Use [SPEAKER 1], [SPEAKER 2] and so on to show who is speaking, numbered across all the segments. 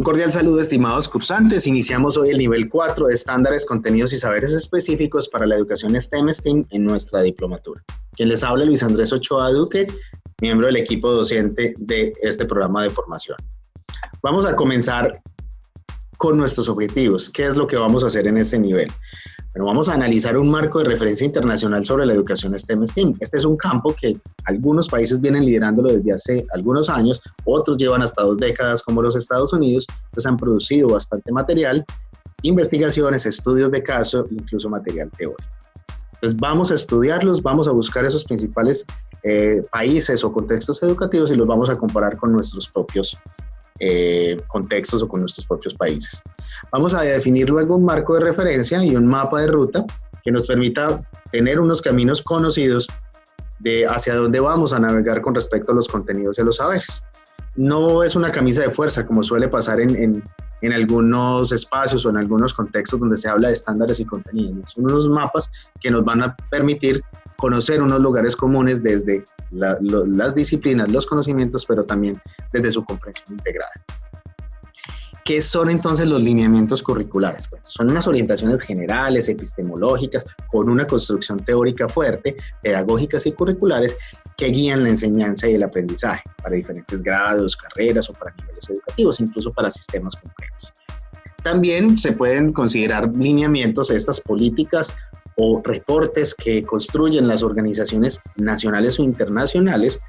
[SPEAKER 1] Un cordial saludo, estimados cursantes. Iniciamos hoy el nivel 4 de estándares, contenidos y saberes específicos para la educación STEM en nuestra diplomatura. Quien les habla, Luis Andrés Ochoa Duque, miembro del equipo docente de este programa de formación. Vamos a comenzar con nuestros objetivos. ¿Qué es lo que vamos a hacer en este nivel? Bueno, vamos a analizar un marco de referencia internacional sobre la educación STEM. Este es un campo que algunos países vienen liderándolo desde hace algunos años, otros llevan hasta 2 décadas como los Estados Unidos, pues han producido bastante material, investigaciones, estudios de caso, incluso material teórico. Entonces vamos a estudiarlos, vamos a buscar esos principales países o contextos educativos y los vamos a comparar con nuestros propios contextos o con nuestros propios países. Vamos a definir luego un marco de referencia y un mapa de ruta que nos permita tener unos caminos conocidos de hacia dónde vamos a navegar con respecto a los contenidos y a los saberes. No es una camisa de fuerza como suele pasar en algunos espacios o en algunos contextos donde se habla de estándares y contenidos. Son unos mapas que nos van a permitir conocer unos lugares comunes desde las disciplinas, los conocimientos, pero también desde su comprensión integrada. ¿Qué son entonces los lineamientos curriculares? Bueno, son unas orientaciones generales, epistemológicas, con una construcción teórica fuerte, pedagógicas y curriculares que guían la enseñanza y el aprendizaje para diferentes grados, carreras o para niveles educativos, incluso para sistemas complejos. También se pueden considerar lineamientos estas políticas o reportes que construyen las organizaciones nacionales o internacionales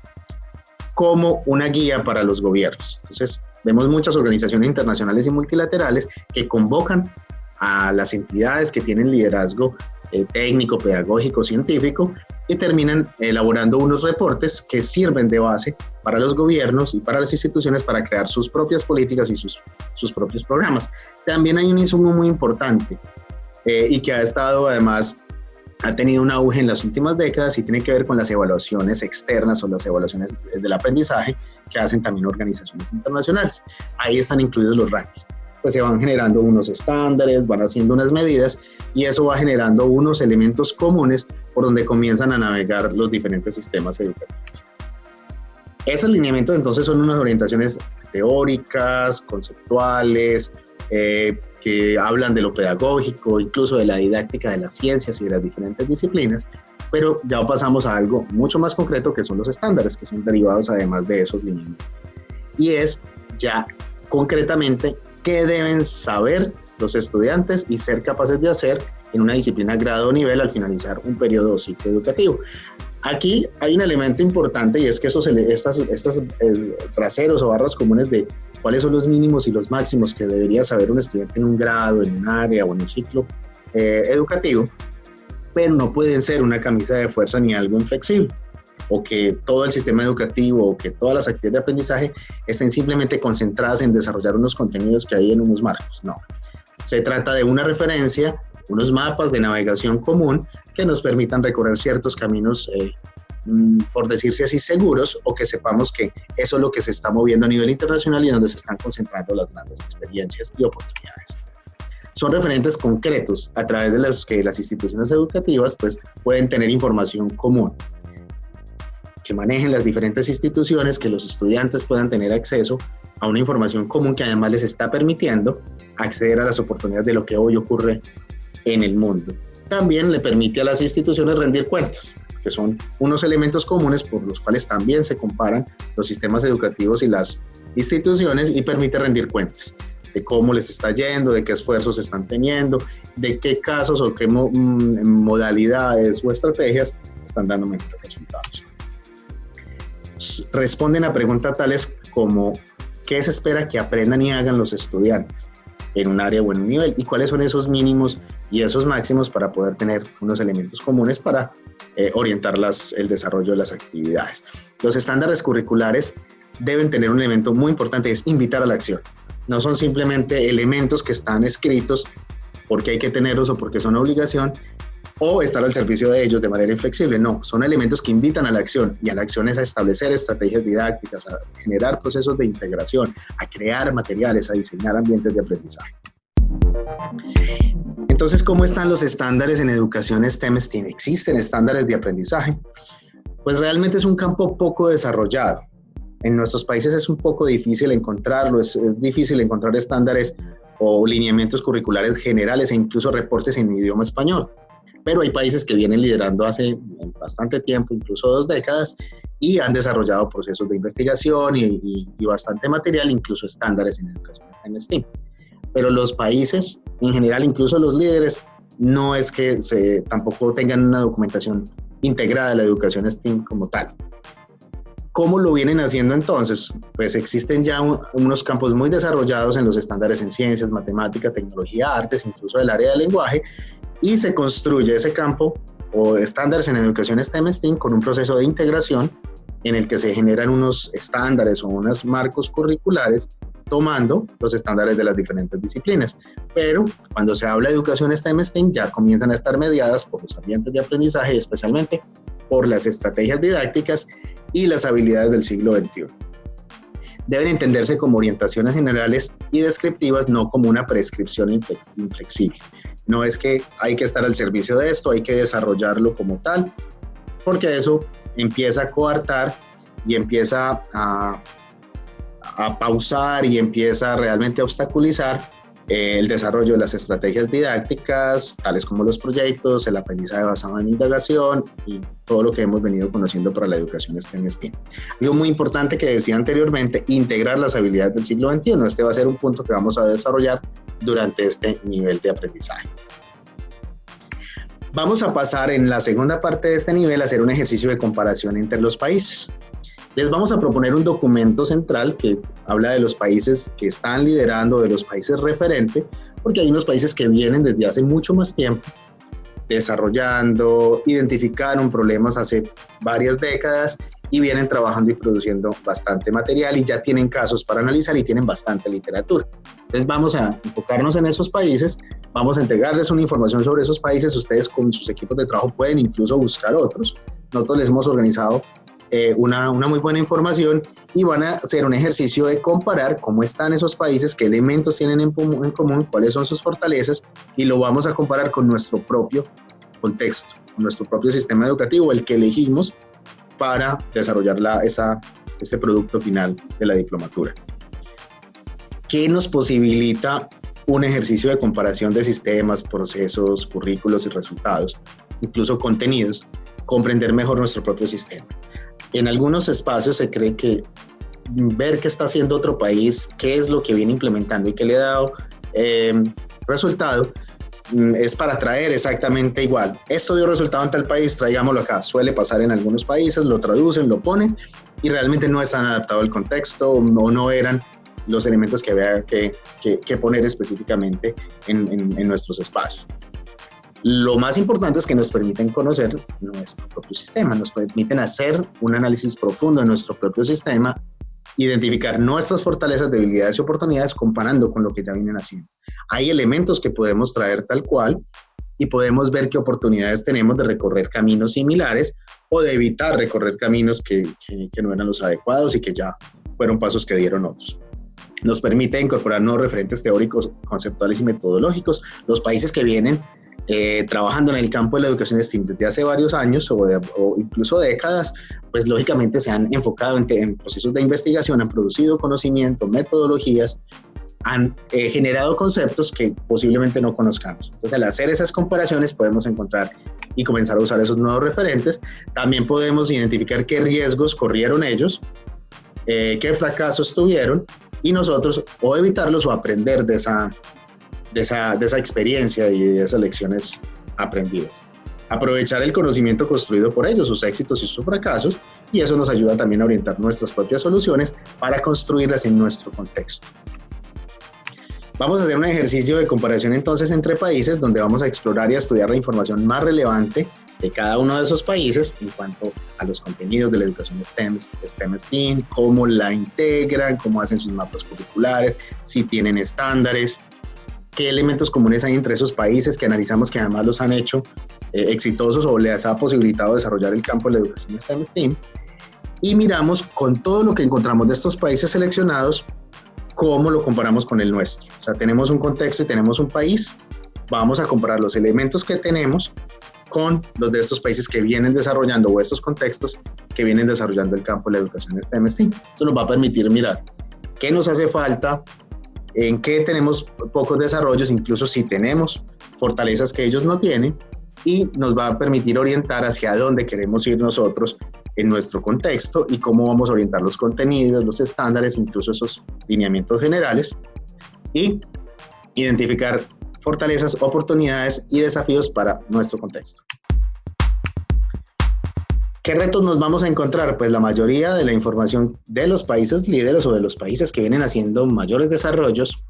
[SPEAKER 1] como una guía para los gobiernos. Entonces, vemos muchas organizaciones internacionales y multilaterales que convocan a las entidades que tienen liderazgo técnico, pedagógico, científico y terminan elaborando unos reportes que sirven de base para los gobiernos y para las instituciones para crear sus propias políticas y sus propios programas. También hay un insumo muy importante y que ha estado además ha tenido un auge en las últimas décadas y tiene que ver con las evaluaciones externas o las evaluaciones del aprendizaje que hacen también organizaciones internacionales. Ahí están incluidos los rankings. Pues se van generando unos estándares, van haciendo unas medidas y eso va generando unos elementos comunes por donde comienzan a navegar los diferentes sistemas educativos. Esos lineamientos entonces son unas orientaciones teóricas, conceptuales, que hablan de lo pedagógico, incluso de la didáctica de las ciencias y de las diferentes disciplinas, pero ya pasamos a algo mucho más concreto que son los estándares, que son derivados además de esos lineamientos. Y es ya concretamente qué deben saber los estudiantes y ser capaces de hacer en una disciplina grado o nivel al finalizar un periodo o ciclo educativo. Aquí hay un elemento importante y es que estas raseros o barras comunes de cuáles son los mínimos y los máximos que debería saber un estudiante en un grado, en un área o en un ciclo educativo, pero no pueden ser una camisa de fuerza ni algo inflexible, o que todo el sistema educativo o que todas las actividades de aprendizaje estén simplemente concentradas en desarrollar unos contenidos que hay en unos marcos. No, se trata de una referencia, unos mapas de navegación común que nos permitan recorrer ciertos caminos, por decirse así, seguros, o que sepamos que eso es lo que se está moviendo a nivel internacional y donde se están concentrando las grandes experiencias y oportunidades. Son referentes concretos a través de los que las instituciones educativas pues, pueden tener información común, que manejen las diferentes instituciones, que los estudiantes puedan tener acceso a una información común que además les está permitiendo acceder a las oportunidades de lo que hoy ocurre en el mundo. También le permite a las instituciones rendir cuentas, que son unos elementos comunes por los cuales también se comparan los sistemas educativos y las instituciones y permite rendir cuentas de cómo les está yendo, de qué esfuerzos están teniendo, de qué casos o qué modalidades o estrategias están dando mejores resultados. Responden a preguntas tales como ¿qué se espera que aprendan y hagan los estudiantes en un área o en un nivel? ¿Y cuáles son esos mínimos y esos máximos para poder tener unos elementos comunes para orientar el desarrollo de las actividades? Los estándares curriculares deben tener un elemento muy importante, es invitar a la acción. No son simplemente elementos que están escritos porque hay que tenerlos o porque son obligación o estar al servicio de ellos de manera inflexible. No, son elementos que invitan a la acción y a la acción es a establecer estrategias didácticas, a generar procesos de integración, a crear materiales, a diseñar ambientes de aprendizaje. Entonces, ¿cómo están los estándares en educación STEM? ¿Existen estándares de aprendizaje? Pues realmente es un campo poco desarrollado. En nuestros países es un poco difícil encontrarlo, es difícil encontrar estándares o lineamientos curriculares generales e incluso reportes en idioma español. Pero hay países que vienen liderando hace bastante tiempo, incluso 2 décadas, y han desarrollado procesos de investigación y bastante material, incluso estándares en educación STEM. Pero los países, en general, incluso los líderes, no es que tampoco tengan una documentación integrada de la educación STEAM como tal. ¿Cómo lo vienen haciendo entonces? Pues existen ya unos campos muy desarrollados en los estándares en ciencias, matemática, tecnología, artes, incluso del área del lenguaje, y se construye ese campo o estándares en educación STEM con un proceso de integración en el que se generan unos estándares o unos marcos curriculares tomando los estándares de las diferentes disciplinas. Pero cuando se habla de educación STEM ya comienzan a estar mediadas por los ambientes de aprendizaje y especialmente por las estrategias didácticas y las habilidades del siglo XXI. Deben entenderse como orientaciones generales y descriptivas, no como una prescripción inflexible. No es que hay que estar al servicio de esto, hay que desarrollarlo como tal, porque eso empieza a coartar y empieza a pausar y empieza realmente a obstaculizar el desarrollo de las estrategias didácticas, tales como los proyectos, el aprendizaje basado en indagación y todo lo que hemos venido conociendo para la educación STEM. Algo muy importante que decía anteriormente, integrar las habilidades del siglo XXI. Este va a ser un punto que vamos a desarrollar durante este nivel de aprendizaje. Vamos a pasar en la segunda parte de este nivel a hacer un ejercicio de comparación entre los países. Les vamos a proponer un documento central que habla de los países que están liderando, de los países referentes, porque hay unos países que vienen desde hace mucho más tiempo desarrollando, identificaron problemas hace varias décadas y vienen trabajando y produciendo bastante material y ya tienen casos para analizar y tienen bastante literatura. Entonces vamos a enfocarnos en esos países, vamos a entregarles una información sobre esos países, ustedes con sus equipos de trabajo pueden incluso buscar otros. Nosotros les hemos organizado una muy buena información y van a hacer un ejercicio de comparar cómo están esos países, qué elementos tienen en común, cuáles son sus fortalezas y lo vamos a comparar con nuestro propio contexto, con nuestro propio sistema educativo, el que elegimos para desarrollar este producto final de la diplomatura. ¿Qué nos posibilita un ejercicio de comparación de sistemas, procesos, currículos y resultados, incluso contenidos? Comprender mejor nuestro propio sistema. En algunos espacios se cree que ver qué está haciendo otro país, qué es lo que viene implementando y qué le ha dado resultado, es para traer exactamente igual. Esto dio resultado en tal país, traigámoslo acá. Suele pasar en algunos países, lo traducen, lo ponen y realmente no están adaptados al contexto o no eran los elementos que había que poner específicamente en nuestros espacios. Lo más importante es que nos permiten conocer nuestro propio sistema, nos permiten hacer un análisis profundo de nuestro propio sistema, identificar nuestras fortalezas, debilidades y oportunidades comparando con lo que ya vienen haciendo. Hay elementos que podemos traer tal cual y podemos ver qué oportunidades tenemos de recorrer caminos similares o de evitar recorrer caminos que no eran los adecuados y que ya fueron pasos que dieron otros. Nos permite incorporar nuevos referentes teóricos, conceptuales y metodológicos. Los países que vienen trabajando en el campo de la educación STEAM desde hace varios años o incluso décadas, pues lógicamente se han enfocado en procesos de investigación, han producido conocimiento, metodologías, han generado conceptos que posiblemente no conozcamos. Entonces, al hacer esas comparaciones podemos encontrar y comenzar a usar esos nuevos referentes. También podemos identificar qué riesgos corrieron ellos, qué fracasos tuvieron y nosotros o evitarlos o aprender de esa experiencia y de esas lecciones aprendidas. Aprovechar el conocimiento construido por ellos, sus éxitos y sus fracasos, y eso nos ayuda también a orientar nuestras propias soluciones para construirlas en nuestro contexto. Vamos a hacer un ejercicio de comparación entonces entre países donde vamos a explorar y a estudiar la información más relevante de cada uno de esos países en cuanto a los contenidos de la educación STEM, cómo la integran, cómo hacen sus mapas curriculares, si tienen estándares, qué elementos comunes hay entre esos países que analizamos que además los han hecho exitosos o les ha posibilitado desarrollar el campo de la educación STEM y miramos con todo lo que encontramos de estos países seleccionados cómo lo comparamos con el nuestro. O sea, tenemos un contexto y tenemos un país, vamos a comparar los elementos que tenemos con los de estos países que vienen desarrollando o estos contextos que vienen desarrollando el campo de la educación STEM. Eso nos va a permitir mirar qué nos hace falta, en qué tenemos pocos desarrollos, incluso si tenemos fortalezas que ellos no tienen, y nos va a permitir orientar hacia dónde queremos ir nosotros en nuestro contexto y cómo vamos a orientar los contenidos, los estándares, incluso esos lineamientos generales, y identificar fortalezas, oportunidades y desafíos para nuestro contexto. ¿Qué retos nos vamos a encontrar? Pues la mayoría de la información de los países líderes o de los países que vienen haciendo mayores desarrollos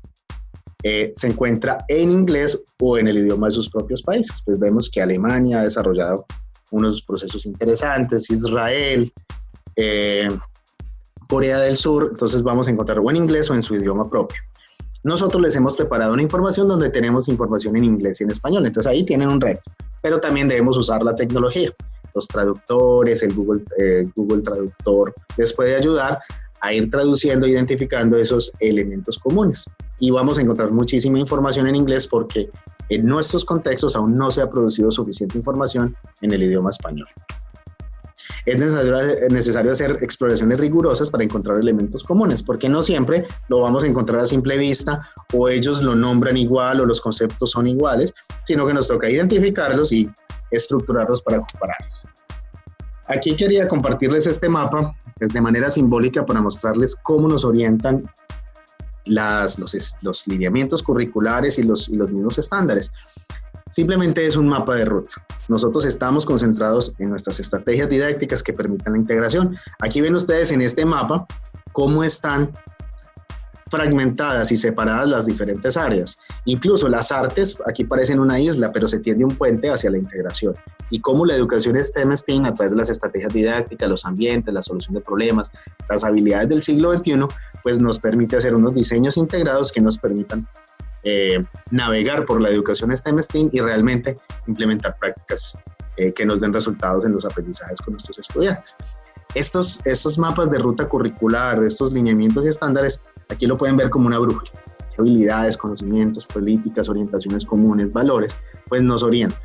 [SPEAKER 1] se encuentra en inglés o en el idioma de sus propios países. Pues vemos que Alemania ha desarrollado unos procesos interesantes, Israel, Corea del Sur, entonces vamos a encontrar o en inglés o en su idioma propio. Nosotros les hemos preparado una información donde tenemos información en inglés y en español, entonces ahí tienen un reto, pero también debemos usar la tecnología. Los traductores, el Google Traductor les puede ayudar a ir traduciendo e identificando esos elementos comunes. Y vamos a encontrar muchísima información en inglés porque en nuestros contextos aún no se ha producido suficiente información en el idioma español. Es necesario hacer exploraciones rigurosas para encontrar elementos comunes, porque no siempre lo vamos a encontrar a simple vista, o ellos lo nombran igual, o los conceptos son iguales, sino que nos toca identificarlos y estructurarlos para compararlos. Aquí quería compartirles este mapa de manera simbólica para mostrarles cómo nos orientan los lineamientos curriculares y los mismos estándares. Simplemente es un mapa de ruta. Nosotros estamos concentrados en nuestras estrategias didácticas que permitan la integración. Aquí ven ustedes en este mapa cómo están fragmentadas y separadas las diferentes áreas. Incluso las artes, aquí parecen una isla, pero se tiende un puente hacia la integración. Y cómo la educación STEM a través de las estrategias didácticas, los ambientes, la solución de problemas, las habilidades del siglo XXI, pues nos permite hacer unos diseños integrados que nos permitan navegar por la educación STEM y realmente implementar prácticas que nos den resultados en los aprendizajes con nuestros estudiantes. Estos mapas de ruta curricular, estos lineamientos y estándares, aquí lo pueden ver como una brújula. Habilidades, conocimientos, políticas, orientaciones comunes, valores, pues nos orientan.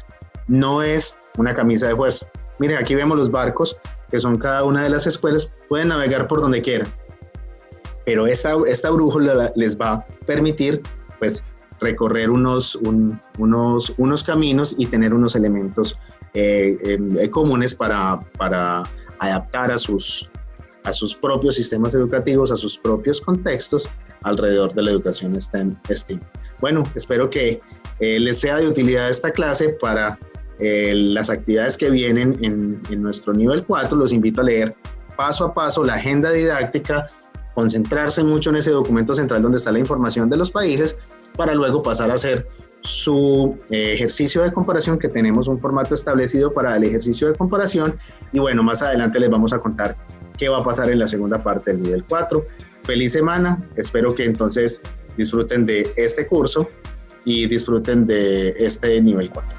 [SPEAKER 1] No es una camisa de fuerza. Miren, aquí vemos los barcos, que son cada una de las escuelas, pueden navegar por donde quieran. Pero esta brújula les va a permitir, pues, recorrer unos caminos y tener unos elementos comunes para adaptar a sus propios sistemas educativos, a sus propios contextos alrededor de la educación STEM. Bueno, espero que les sea de utilidad esta clase para las actividades que vienen en nuestro nivel 4. Los invito a leer paso a paso la agenda didáctica, concentrarse mucho en ese documento central donde está la información de los países, para luego pasar a hacer su ejercicio de comparación, que tenemos un formato establecido para el ejercicio de comparación. Y bueno, más adelante les vamos a contar qué va a pasar en la segunda parte del nivel 4. Feliz semana, espero que entonces disfruten de este curso y disfruten de este nivel 4.